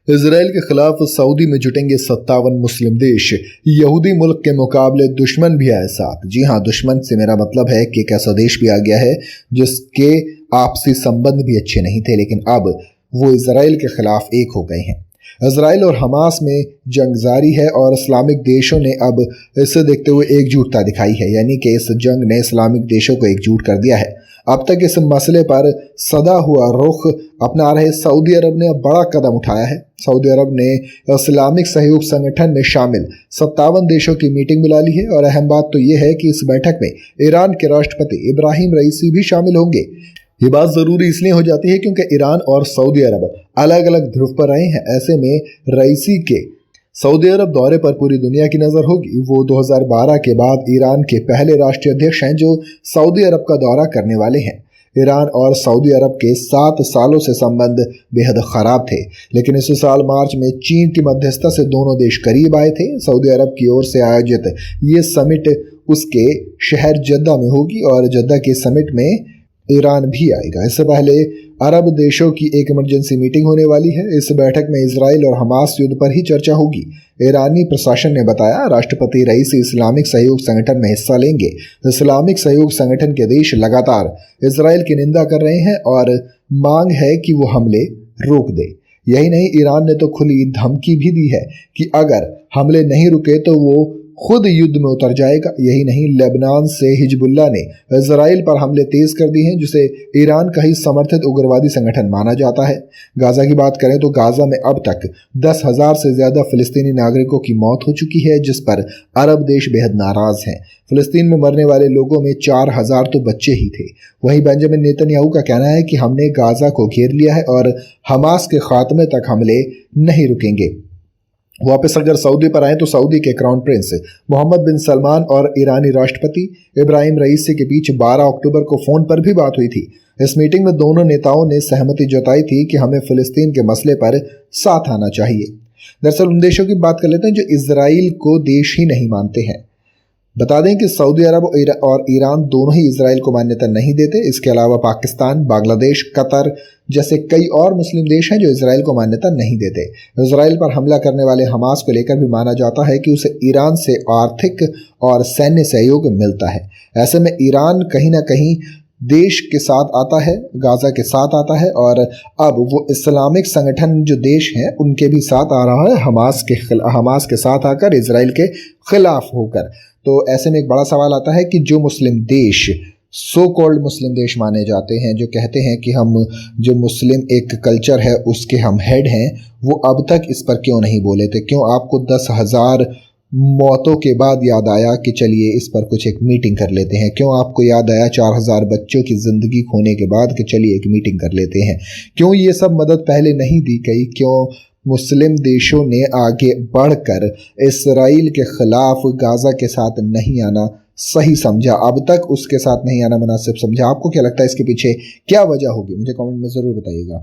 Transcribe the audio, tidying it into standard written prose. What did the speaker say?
Israel के खिलाफ Saudi में जुटेंगे 57 मुस्लिम देश। यहूदी मुल्क के मुकाबले दुश्मन भी आए साथ। जी हाँ, दुश्मन से मेरा मतलब है कि एक ऐसा देश भी आ गया है जिसके आपसी संबंध भी अच्छे नहीं थे, लेकिन अब वो इसराइल के खिलाफ एक हो गए हैं। इसराइल और हमास में जंग जारी है और इस्लामिक देशों ने अब इसे देखते हुए एकजुटता दिखाई है, यानी कि इस जंग ने इस्लामिक देशों को एकजुट कर दिया है। अब तक इस मसले पर सदा हुआ रुख अपना रहे सऊदी अरब ने अब बड़ा कदम उठाया है। सऊदी अरब ने इस्लामिक सहयोग संगठन में शामिल 57 देशों की मीटिंग बुला ली है और अहम बात तो ये है कि इस बैठक में ईरान के राष्ट्रपति इब्राहिम रईसी भी शामिल होंगे। ये बात जरूरी इसलिए हो जाती है क्योंकि ईरान और सऊदी अरब अलग अलग ध्रुव पर रहे हैं। ऐसे में रईसी के सऊदी अरब दौरे पर पूरी दुनिया की नज़र होगी। वो 2012 के बाद ईरान के पहले राष्ट्रीय अध्यक्ष हैं जो सऊदी अरब का दौरा करने वाले हैं। ईरान और सऊदी अरब के 7 सालों से संबंध बेहद ख़राब थे, लेकिन इस साल मार्च में चीन की मध्यस्थता से दोनों देश करीब आए थे। सऊदी अरब की ओर से आयोजित ये समिट उसके शहर जद्दा में होगी और जद्दा के समिट में ईरान भी आएगा। इससे पहले अरब देशों की एक इमरजेंसी मीटिंग होने वाली है। इस बैठक में इसराइल और हमास युद्ध पर ही चर्चा होगी। ईरानी प्रशासन ने बताया राष्ट्रपति रईसी इस्लामिक सहयोग संगठन में हिस्सा लेंगे। इस्लामिक सहयोग संगठन के देश लगातार इसराइल की निंदा कर रहे हैं और मांग है कि वो हमले रोक दे। यही नहीं, ईरान ने तो खुली धमकी भी दी है कि अगर हमले नहीं रुके तो वो खुद युद्ध में उतर जाएगा। यही नहीं, लेबनान से हिजबुल्लाह ने इजराइल पर हमले तेज कर दिए हैं, जिसे ईरान का ही समर्थित उग्रवादी संगठन माना जाता है। गाजा की बात करें तो गाजा में अब तक 10,000 से ज्यादा फिलिस्तीनी नागरिकों की मौत हो चुकी है, जिस पर अरब देश बेहद नाराज हैं। फिलिस्तीन में मरने वाले लोगों में 4,000 तो बच्चे ही थे। वहीं बेंजामिन नेतन्याहू का कहना है कि हमने गाजा को घेर लिया है और हमास के खात्मे तक हमले नहीं रुकेंगे। वापस अगर सऊदी पर आए तो सऊदी के क्राउन प्रिंस मोहम्मद बिन सलमान और ईरानी राष्ट्रपति इब्राहिम रईसी के बीच 12 अक्टूबर को फ़ोन पर भी बात हुई थी। इस मीटिंग में दोनों नेताओं ने सहमति जताई थी कि हमें फ़िलिस्तीन के मसले पर साथ आना चाहिए। दरअसल उन देशों की बात कर लेते हैं जो इसराइल को देश ही नहीं मानते हैं। बता दें कि सऊदी अरब और ईरान दोनों ही इसराइल को मान्यता नहीं देते। इसके अलावा पाकिस्तान, बांग्लादेश, कतर जैसे कई और मुस्लिम देश हैं जो इसराइल को मान्यता नहीं देते। इसराइल पर हमला करने वाले हमास को लेकर भी माना जाता है कि उसे ईरान से आर्थिक और सैन्य सहयोग मिलता है। ऐसे में ईरान कहीं ना कहीं देश के साथ आता है, गाजा के साथ आता है और अब वो इस्लामिक संगठन जो देश हैं उनके भी साथ आ रहा है, हमास के साथ आकर इसराइल के खिलाफ होकर। तो ऐसे में एक बड़ा सवाल आता है कि जो मुस्लिम देश सो कॉल्ड मुस्लिम देश माने जाते हैं, जो कहते हैं कि हम जो मुस्लिम एक कल्चर है उसके हम हेड हैं, वो अब तक इस पर क्यों नहीं बोले थे? क्यों आपको 10,000 मौतों के बाद याद आया कि चलिए इस पर कुछ एक मीटिंग कर लेते हैं? क्यों आपको याद आया 4,000 बच्चों की ज़िंदगी खोने के बाद कि चलिए एक मीटिंग कर लेते हैं? क्यों ये सब मदद पहले नहीं दी गई? क्यों मुस्लिम देशों ने आगे बढ़कर इसराइल के खिलाफ गाजा के साथ नहीं आना सही समझा, अब तक उसके साथ नहीं आना मुनासिब समझा? आपको क्या लगता है इसके पीछे क्या वजह होगी? मुझे कमेंट में ज़रूर बताइएगा।